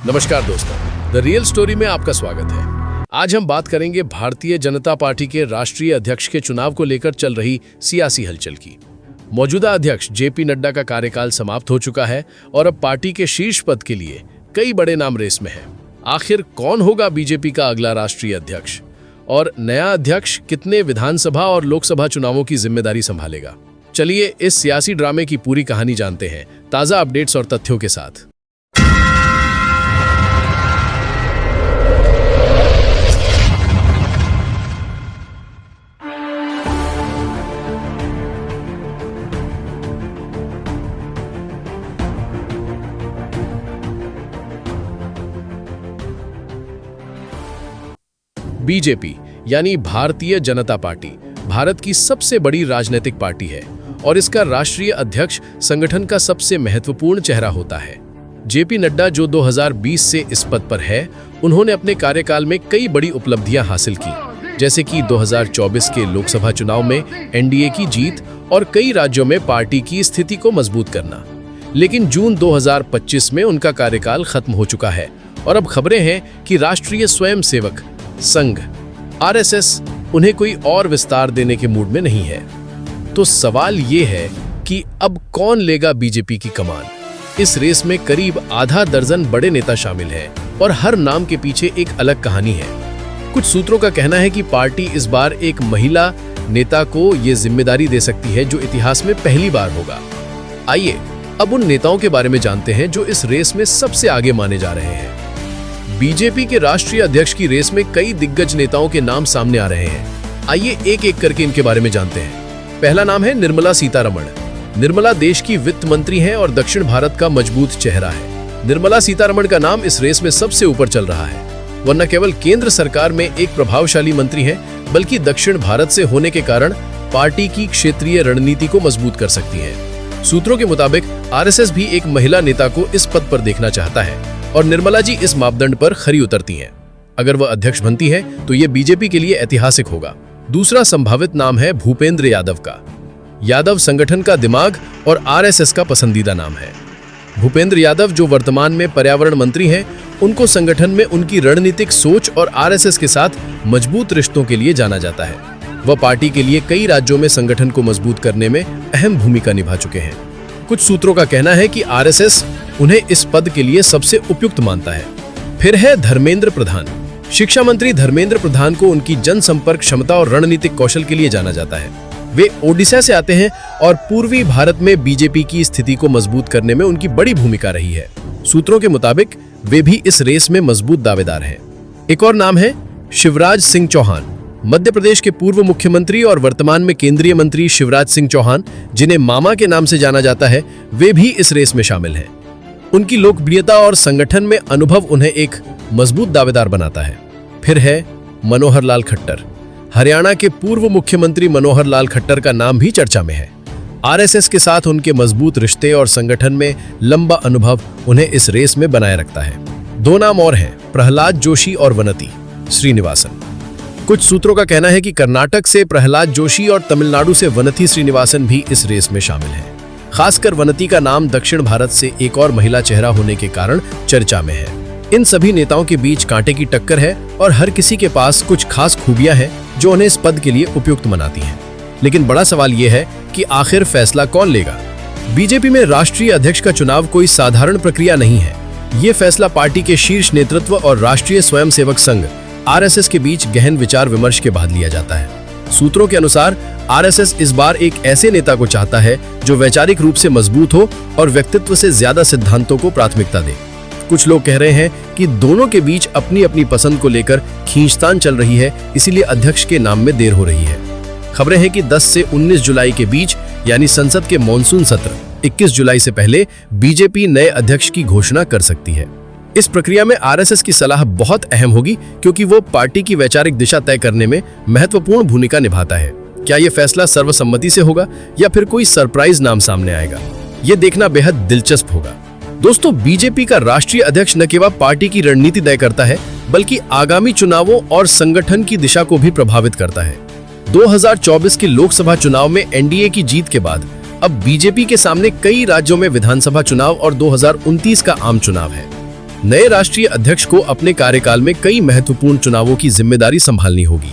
नमस्कार दोस्तों, the real story में आपका स्वागत है। आज हम बात करेंगे भारतीय जनता पार्टी के राष्ट्रीय अध्यक्ष के चुनाव को लेकर चल रही सियासी हलचल की। मौजूदा अध्यक्ष जेपी नड्डा का कार्यकाल समाप्त हो चुका है और अब पार्टी के शीर्ष पद के लिए कई बड़े नाम रेस में हैं। आखिर कौन होगा बीजेपी का अगला राष्ट्रीय अध्यक्ष और नया अध्यक्ष कितने विधानसभा और लोकसभा चुनावों की जिम्मेदारी संभालेगा? चलिए इस सियासी ड्रामे की पूरी कहानी जानते हैं, ताजा अपडेट्स और तथ्यों के साथ। बीजेपी यानी भारतीय जनता पार्टी भारत की सबसे बड़ी राजनीतिक पार्टी है और इसका राष्ट्रीय अध्यक्ष संगठन का सबसे महत्वपूर्ण चेहरा होता है। जेपी नड्डा जो 2020 से इस पद पर है, उन्होंने अपने कार्यकाल में कई बड़ी उपलब्धियां हासिल की, जैसे कि 2024 के लोकसभा चुनाव में एनडीए की जीत और कई राज्यों में पार्टी की स्थिति को मजबूत करना। लेकिन जून 2025 में उनका कार्यकाल खत्म हो चुका है और अब खबरें हैं कि राष्ट्रीय स्वयंसेवक संघ आरएसएस उन्हें कोई और विस्तार देने के मूड में नहीं है। तो सवाल ये है कि अब कौन लेगा बीजेपी की कमान? इस रेस में करीब आधा दर्जन बड़े नेता शामिल हैं और हर नाम के पीछे एक अलग कहानी है। कुछ सूत्रों का कहना है कि पार्टी इस बार एक महिला नेता को ये जिम्मेदारी दे सकती है, जो इतिहास में पहली बार होगा। आइए अब उन नेताओं के बारे में जानते हैं जो इस रेस में सबसे आगे माने जा रहे हैं। बीजेपी के राष्ट्रीय अध्यक्ष की रेस में कई दिग्गज नेताओं के नाम सामने आ रहे हैं। आइए एक एक करके इनके बारे में जानते हैं। पहला नाम है निर्मला सीतारमण। निर्मला देश की वित्त मंत्री हैं और दक्षिण भारत का मजबूत चेहरा है। निर्मला सीतारमण का नाम इस रेस में सबसे ऊपर चल रहा है। वह न केवल केंद्र सरकार में एक प्रभावशाली मंत्री हैं, बल्कि दक्षिण भारत से होने के कारण पार्टी की क्षेत्रीय रणनीति को मजबूत कर सकती है। सूत्रों के मुताबिक आरएसएस भी एक महिला नेता को इस पद पर देखना चाहता है और निर्मला जी इस मापदंड पर खरी उतरती हैं। अगर वह अध्यक्ष बनती है तो यह बीजेपी के लिए ऐतिहासिक होगा। दूसरा संभावित नाम है भूपेंद्र यादव का। यादव संगठन का दिमाग और आरएसएस का पसंदीदा नाम है। भूपेंद्र यादव जो वर्तमान में पर्यावरण मंत्री हैं, उनको संगठन में उनकी रणनीतिक सोच और आरएसएस के साथ मजबूत रिश्तों के लिए जाना जाता है। वह पार्टी के लिए कई राज्यों में संगठन को मजबूत करने में अहम भूमिका निभा चुके हैं। कुछ सूत्रों का कहना है कि आरएसएस उन्हें इस पद के लिए सबसे उपयुक्त मानता है। फिर है धर्मेंद्र प्रधान। शिक्षा मंत्री धर्मेंद्र प्रधान को उनकी जनसंपर्क क्षमता और रणनीतिक कौशल के लिए जाना जाता है। वे ओडिशा से आते हैं और पूर्वी भारत में बीजेपी की स्थिति को मजबूत करने में उनकी बड़ी भूमिका रही है। सूत्रों के मुताबिक वे भी इस रेस में मजबूत दावेदार हैं। एक और नाम है शिवराज सिंह चौहान। मध्य प्रदेश के पूर्व मुख्यमंत्री और वर्तमान में केंद्रीय मंत्री शिवराज सिंह चौहान, जिन्हें मामा के नाम से जाना जाता है, वे भी इस रेस में शामिल हैं। उनकी लोकप्रियता और संगठन में अनुभव उन्हें एक मजबूत दावेदार बनाता है। फिर है मनोहर लाल खट्टर। हरियाणा के पूर्व मुख्यमंत्री मनोहर लाल खट्टर का नाम भी चर्चा में है। आरएसएस के साथ उनके मजबूत रिश्ते और संगठन में लंबा अनुभव उन्हें इस रेस में बनाए रखता है। दो नाम और हैं, प्रहलाद जोशी और वनति श्रीनिवासन। कुछ सूत्रों का कहना है कि कर्नाटक से प्रहलाद जोशी और तमिलनाडु से वनति श्रीनिवासन भी इस रेस में शामिल हैं। खासकर वनति का नाम दक्षिण भारत से एक और महिला चेहरा होने के कारण चर्चा में है। इन सभी नेताओं के बीच कांटे की टक्कर है और हर किसी के पास कुछ खास खूबियां हैं जो उन्हें इस पद के लिए उपयुक्त बनाती हैं। लेकिन बड़ा सवाल यह है कि आखिर फैसला कौन लेगा? बीजेपी में राष्ट्रीय अध्यक्ष का चुनाव कोई साधारण प्रक्रिया नहीं है। ये फैसला पार्टी के शीर्ष नेतृत्व और राष्ट्रीय स्वयंसेवक संघ आरएसएस के बीच गहन विचार विमर्श के बाद लिया जाता है। सूत्रों के अनुसार आरएसएस इस बार एक ऐसे नेता को चाहता है जो वैचारिक रूप से मजबूत हो और व्यक्तित्व से ज्यादा सिद्धांतों को प्राथमिकता दे। कुछ लोग कह रहे हैं कि दोनों के बीच अपनी अपनी पसंद को लेकर खींचतान चल रही है, इसीलिए अध्यक्ष के नाम में देर हो रही है। खबरें हैं कि 10 से 19 जुलाई के बीच, यानी संसद के मॉनसून सत्र 21 जुलाई से पहले बीजेपी नए अध्यक्ष की घोषणा कर सकती है। इस प्रक्रिया में आरएसएस की सलाह बहुत अहम होगी, क्योंकि वो पार्टी की वैचारिक दिशा तय करने में महत्वपूर्ण भूमिका निभाता है। क्या ये फैसला सर्वसम्मति से होगा या फिर कोई सरप्राइज नाम सामने आएगा, ये देखना बेहद दिलचस्प होगा। दोस्तों, बीजेपी का राष्ट्रीय अध्यक्ष न केवल पार्टी की रणनीति तय करता है, बल्कि आगामी चुनावों और संगठन की दिशा को भी प्रभावित करता है। 2024 के लोकसभा चुनाव में एनडीए की जीत के बाद अब बीजेपी के सामने कई राज्यों में विधानसभा चुनाव और 2029 का आम चुनाव है। नए राष्ट्रीय अध्यक्ष को अपने कार्यकाल में कई महत्वपूर्ण चुनावों की जिम्मेदारी संभालनी होगी।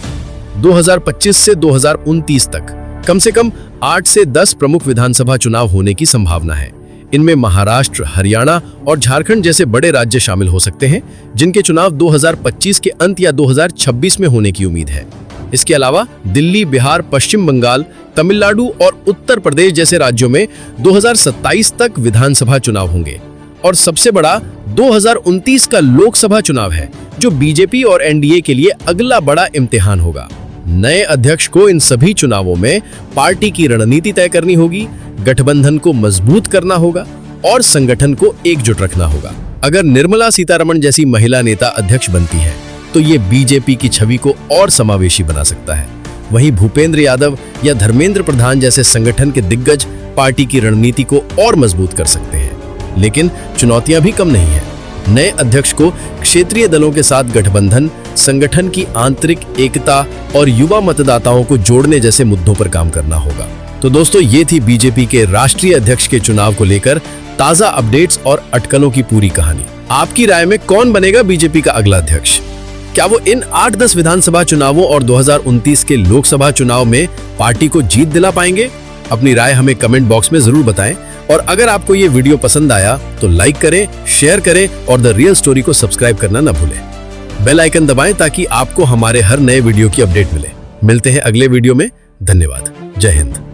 2025 से 2029 तक कम से कम 8 से 10 प्रमुख विधानसभा चुनाव होने की संभावना है। इनमें महाराष्ट्र, हरियाणा और झारखंड जैसे बड़े राज्य शामिल हो सकते हैं, जिनके चुनाव 2025 के अंत या 2026 में होने की उम्मीद है। इसके अलावा दिल्ली, बिहार, पश्चिम बंगाल, तमिलनाडु और उत्तर प्रदेश जैसे राज्यों में 2027 तक विधानसभा चुनाव होंगे। और सबसे बड़ा 2029 का लोकसभा चुनाव है, जो बीजेपी और एनडीए के लिए अगला बड़ा इम्तिहान होगा। नए अध्यक्ष को इन सभी चुनावों में पार्टी की रणनीति तय करनी होगी, गठबंधन को मजबूत करना होगा और संगठन को एकजुट रखना होगा। अगर निर्मला सीतारमण जैसी महिला नेता अध्यक्ष बनती है तो ये बीजेपी की छवि को और समावेशी बना सकता है। वहीं भूपेंद्र यादव या धर्मेंद्र प्रधान जैसे संगठन के दिग्गज पार्टी की रणनीति को और मजबूत कर सकते हैं। लेकिन चुनौतियां भी कम नहीं है। नए अध्यक्ष को क्षेत्रीय दलों के साथ गठबंधन, संगठन की आंतरिक एकता और युवा मतदाताओं को जोड़ने जैसे मुद्दों पर काम करना होगा। तो दोस्तों, ये थी बीजेपी के राष्ट्रीय अध्यक्ष के चुनाव को लेकर ताजा अपडेट्स और अटकलों की पूरी कहानी। आपकी राय में कौन बनेगा बीजेपी का अगला अध्यक्ष? क्या वो इन 8-10 विधानसभा चुनावों और 2029 के लोकसभा चुनाव में पार्टी को जीत दिला पाएंगे? अपनी राय हमें कमेंट बॉक्स में जरूर बताएं। और अगर आपको ये वीडियो पसंद आया तो लाइक करें, शेयर करें और द रियल स्टोरी को सब्सक्राइब करना न भूलें। बेल आइकन दबाएं ताकि आपको हमारे हर नए वीडियो की अपडेट मिले। मिलते हैं अगले वीडियो में। धन्यवाद। जय हिंद।